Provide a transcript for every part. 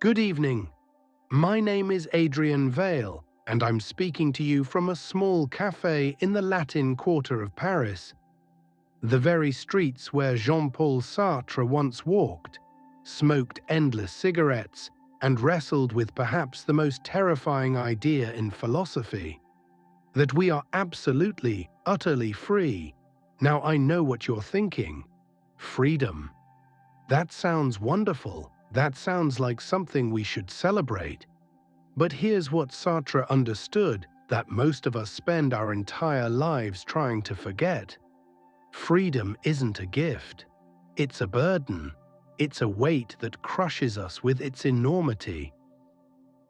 Good evening. My name is Adrian Vale, and I'm speaking to you from a small cafe in the Latin Quarter of Paris. The very streets where Jean-Paul Sartre once walked, smoked endless cigarettes, and wrestled with perhaps the most terrifying idea in philosophy, that we are absolutely, utterly free. Now I know what you're thinking. Freedom. That sounds wonderful. That sounds like something we should celebrate. But here's what Sartre understood that most of us spend our entire lives trying to forget. Freedom isn't a gift. It's a burden. It's a weight that crushes us with its enormity.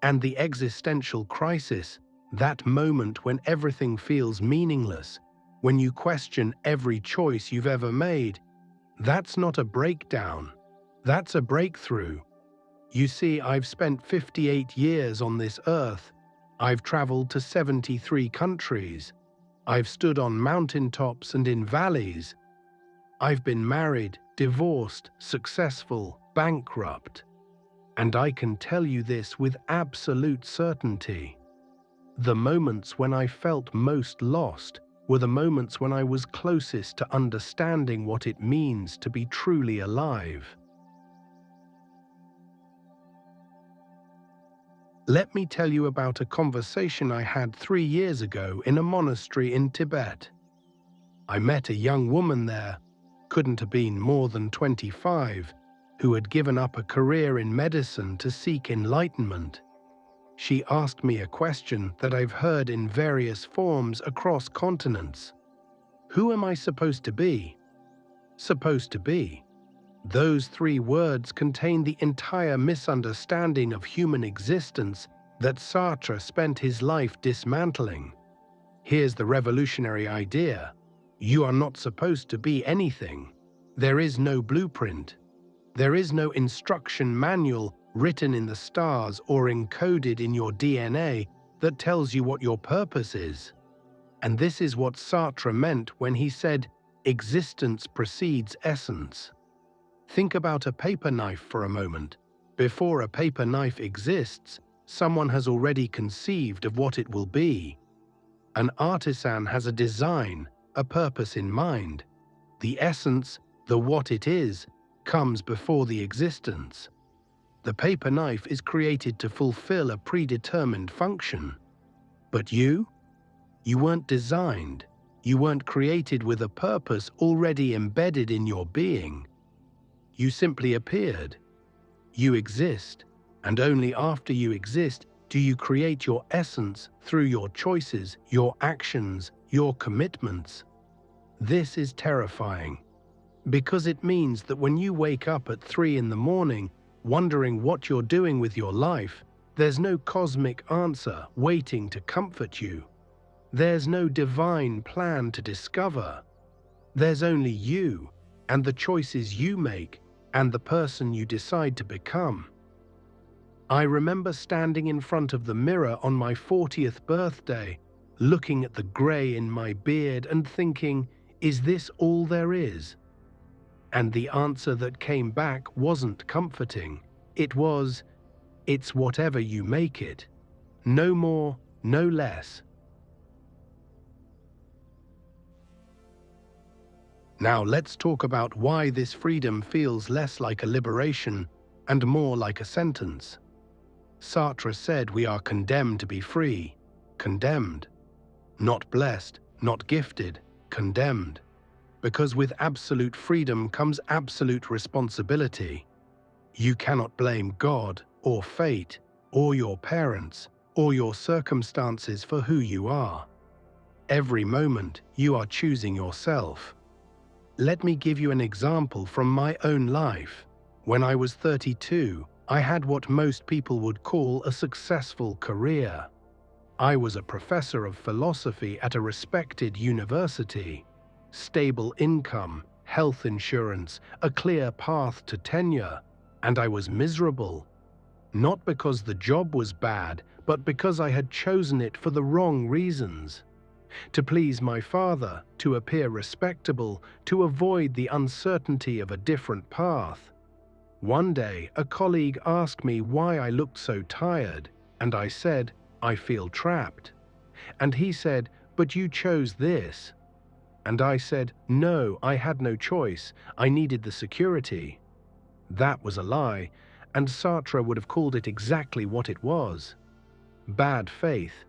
And the existential crisis, that moment when everything feels meaningless, when you question every choice you've ever made, that's not a breakdown. That's a breakthrough. You see, I've spent 58 years on this earth. I've traveled to 73 countries. I've stood on mountaintops and in valleys. I've been married, divorced, successful, bankrupt. And I can tell you this with absolute certainty. The moments when I felt most lost were the moments when I was closest to understanding what it means to be truly alive. Let me tell you about a conversation I had 3 years ago in a monastery in Tibet. I met a young woman there, couldn't have been more than 25, who had given up a career in medicine to seek enlightenment. She asked me a question that I've heard in various forms across continents. Who am I supposed to be? Supposed to be. Those 3 words contain the entire misunderstanding of human existence that Sartre spent his life dismantling. Here's the revolutionary idea. You are not supposed to be anything. There is no blueprint. There is no instruction manual written in the stars or encoded in your DNA that tells you what your purpose is. And this is what Sartre meant when he said, "Existence precedes essence." Think about a paper knife for a moment. Before a paper knife exists, someone has already conceived of what it will be. An artisan has a design, a purpose in mind. The essence, the what it is, comes before the existence. The paper knife is created to fulfill a predetermined function. But you weren't designed. You weren't created with a purpose already embedded in your being. You simply appeared. You exist, and only after you exist do you create your essence through your choices, your actions, your commitments. This is terrifying, because it means that when you wake up at 3 in the morning, wondering what you're doing with your life, there's no cosmic answer waiting to comfort you. There's no divine plan to discover. There's only you, and the choices you make, and the person you decide to become. I remember standing in front of the mirror on my 40th birthday, looking at the grey in my beard and thinking, is this all there is? And the answer that came back wasn't comforting. It was, it's whatever you make it. No more, no less. Now let's talk about why this freedom feels less like a liberation and more like a sentence. Sartre said we are condemned to be free, condemned. Not blessed, not gifted, condemned. Because with absolute freedom comes absolute responsibility. You cannot blame God or fate or your parents or your circumstances for who you are. Every moment you are choosing yourself. Let me give you an example from my own life. When I was 32, I had what most people would call a successful career. I was a professor of philosophy at a respected university. Stable income, health insurance, a clear path to tenure, and I was miserable. Not because the job was bad, but because I had chosen it for the wrong reasons. To please my father, to appear respectable, to avoid the uncertainty of a different path. One day, a colleague asked me why I looked so tired, and I said, "I feel trapped." And he said, "But you chose this." And I said, "No, I had no choice. I needed the security." That was a lie, and Sartre would have called it exactly what it was: bad faith.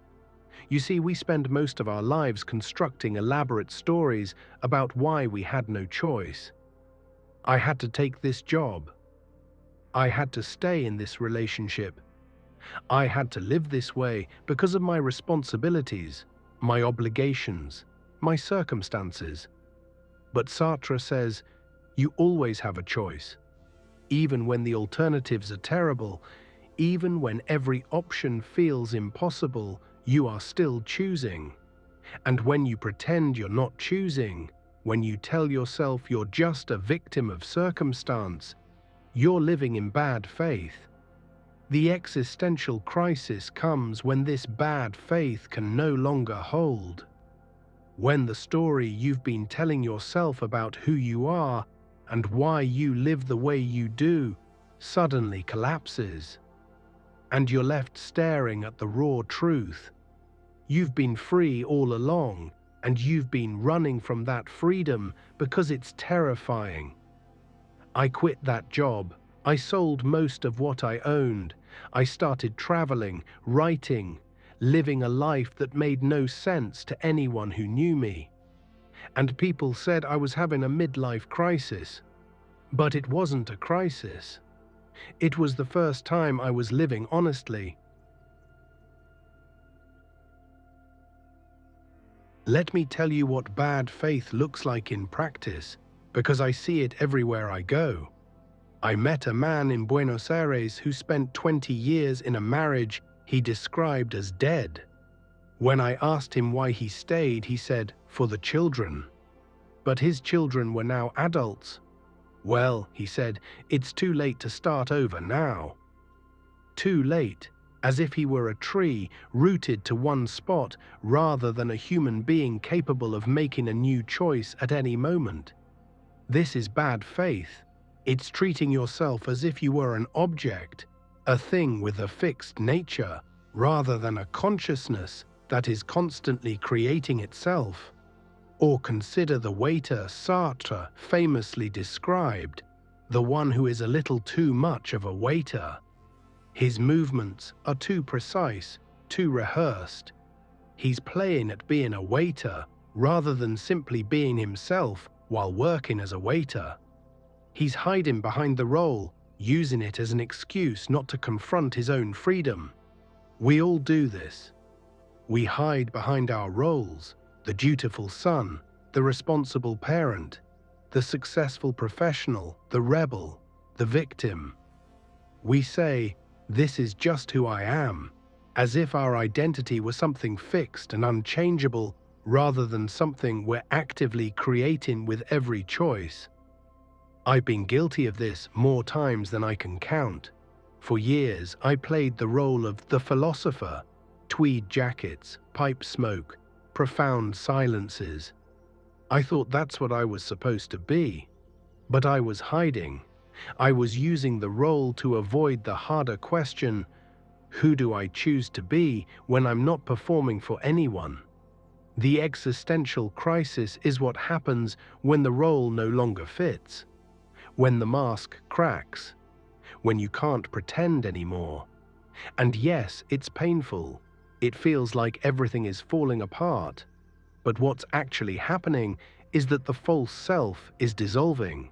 You see, we spend most of our lives constructing elaborate stories about why we had no choice. I had to take this job. I had to stay in this relationship. I had to live this way because of my responsibilities, my obligations, my circumstances. But Sartre says, you always have a choice. Even when the alternatives are terrible, even when every option feels impossible, you are still choosing. And when you pretend you're not choosing, when you tell yourself you're just a victim of circumstance, you're living in bad faith. The existential crisis comes when this bad faith can no longer hold. When the story you've been telling yourself about who you are and why you live the way you do suddenly collapses, and you're left staring at the raw truth. You've been free all along, and you've been running from that freedom because it's terrifying. I quit that job. I sold most of what I owned. I started traveling, writing, living a life that made no sense to anyone who knew me. And people said I was having a midlife crisis. But it wasn't a crisis. It was the first time I was living honestly. Let me tell you what bad faith looks like in practice, because I see it everywhere I go. I met a man in Buenos Aires who spent 20 years in a marriage he described as dead. When I asked him why he stayed, he said, "For the children." But his children were now adults. "Well," he said, "it's too late to start over now." Too late, as if he were a tree rooted to one spot rather than a human being capable of making a new choice at any moment. This is bad faith. It's treating yourself as if you were an object, a thing with a fixed nature, rather than a consciousness that is constantly creating itself. Or consider the waiter Sartre famously described, the one who is a little too much of a waiter. His movements are too precise, too rehearsed. He's playing at being a waiter rather than simply being himself while working as a waiter. He's hiding behind the role, using it as an excuse not to confront his own freedom. We all do this. We hide behind our roles: the dutiful son, the responsible parent, the successful professional, the rebel, the victim. We say, "This is just who I am," as if our identity were something fixed and unchangeable rather than something we're actively creating with every choice. I've been guilty of this more times than I can count. For years, I played the role of the philosopher: tweed jackets, pipe smoke, profound silences. I thought that's what I was supposed to be. But I was hiding. I was using the role to avoid the harder question: who do I choose to be when I'm not performing for anyone? The existential crisis is what happens when the role no longer fits, when the mask cracks, when you can't pretend anymore. And yes, it's painful. It feels like everything is falling apart. But what's actually happening is that the false self is dissolving,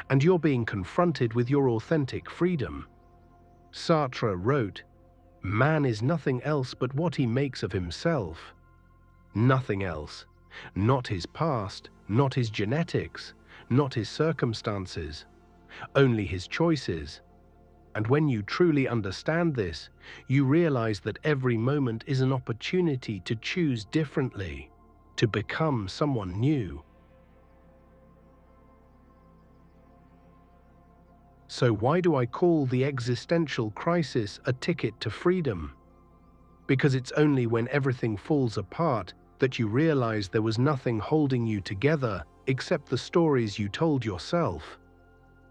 and you're being confronted with your authentic freedom. Sartre wrote, "Man is nothing else but what he makes of himself." Nothing else. Not his past, not his genetics, not his circumstances. Only his choices. And when you truly understand this, you realize that every moment is an opportunity to choose differently, to become someone new. So why do I call the existential crisis a ticket to freedom? Because it's only when everything falls apart that you realize there was nothing holding you together except the stories you told yourself.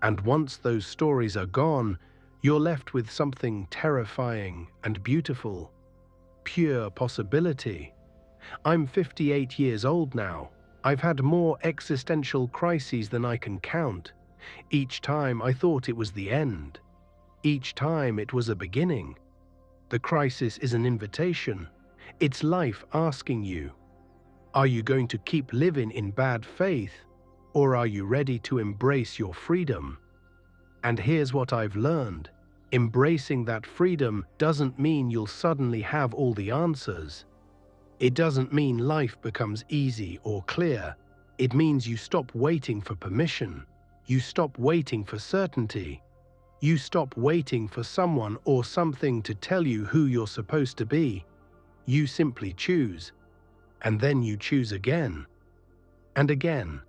And once those stories are gone, you're left with something terrifying and beautiful, pure possibility. I'm 58 years old now. I've had more existential crises than I can count. Each time I thought it was the end. Each time it was a beginning. The crisis is an invitation. It's life asking you, are you going to keep living in bad faith, or are you ready to embrace your freedom? And here's what I've learned. Embracing that freedom doesn't mean you'll suddenly have all the answers. It doesn't mean life becomes easy or clear. It means you stop waiting for permission. You stop waiting for certainty. You stop waiting for someone or something to tell you who you're supposed to be. You simply choose, and then you choose again and again.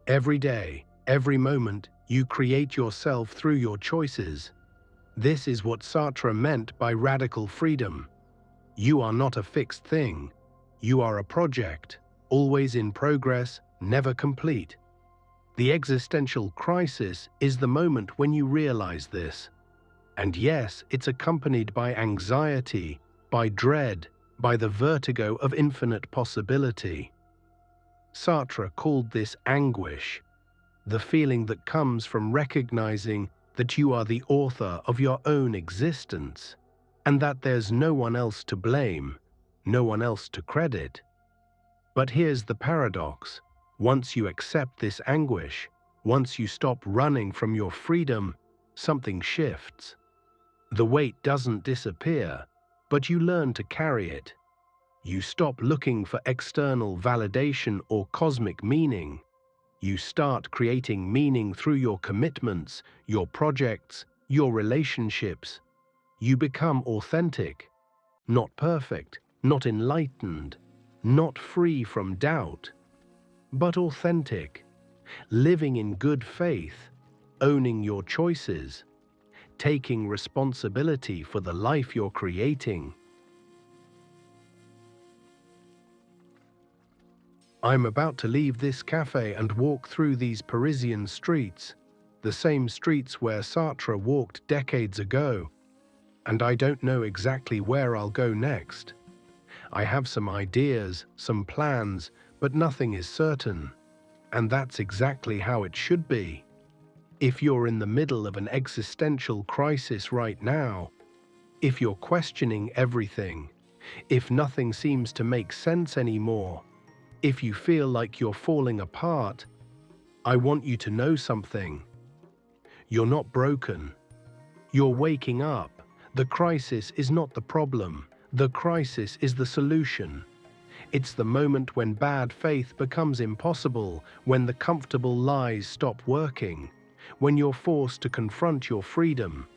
Every day, every moment, you create yourself through your choices. This is what Sartre meant by radical freedom. You are not a fixed thing. You are a project, always in progress, never complete. The existential crisis is the moment when you realize this. And yes, it's accompanied by anxiety, by dread, by the vertigo of infinite possibility. Sartre called this anguish, the feeling that comes from recognizing that you are the author of your own existence, and that there's no one else to blame, no one else to credit. But here's the paradox. Once you accept this anguish, once you stop running from your freedom, something shifts. The weight doesn't disappear, but you learn to carry it. You stop looking for external validation or cosmic meaning. You start creating meaning through your commitments, your projects, your relationships. You become authentic, not perfect, not enlightened, not free from doubt, but authentic, living in good faith, owning your choices, taking responsibility for the life you're creating. I'm about to leave this cafe and walk through these Parisian streets, the same streets where Sartre walked decades ago, and I don't know exactly where I'll go next. I have some ideas, some plans, but nothing is certain, and that's exactly how it should be. If you're in the middle of an existential crisis right now, if you're questioning everything, if nothing seems to make sense anymore, if you feel like you're falling apart, I want you to know something. You're not broken. You're waking up. The crisis is not the problem. The crisis is the solution. It's the moment when bad faith becomes impossible, when the comfortable lies stop working, when you're forced to confront your freedom.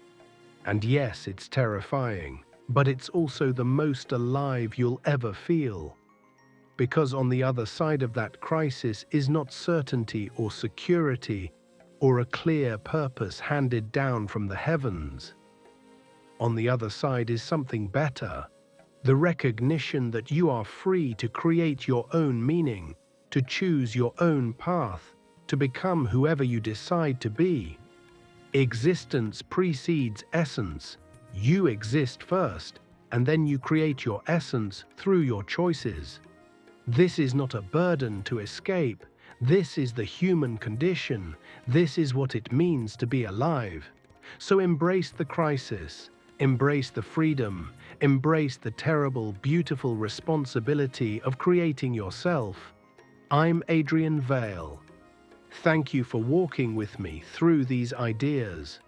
And yes, it's terrifying, but it's also the most alive you'll ever feel. Because on the other side of that crisis is not certainty or security or a clear purpose handed down from the heavens. On the other side is something better, the recognition that you are free to create your own meaning, to choose your own path, to become whoever you decide to be. Existence precedes essence. You exist first, and then you create your essence through your choices. This is not a burden to escape. This is the human condition. This is what it means to be alive. So embrace the crisis, embrace the freedom, embrace the terrible, beautiful responsibility of creating yourself. I'm Adrian Vale. Thank you for walking with me through these ideas.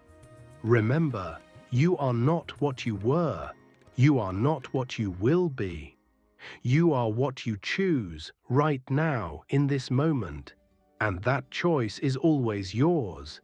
Remember, you are not what you were. You are not what you will be. You are what you choose right now in this moment, and that choice is always yours.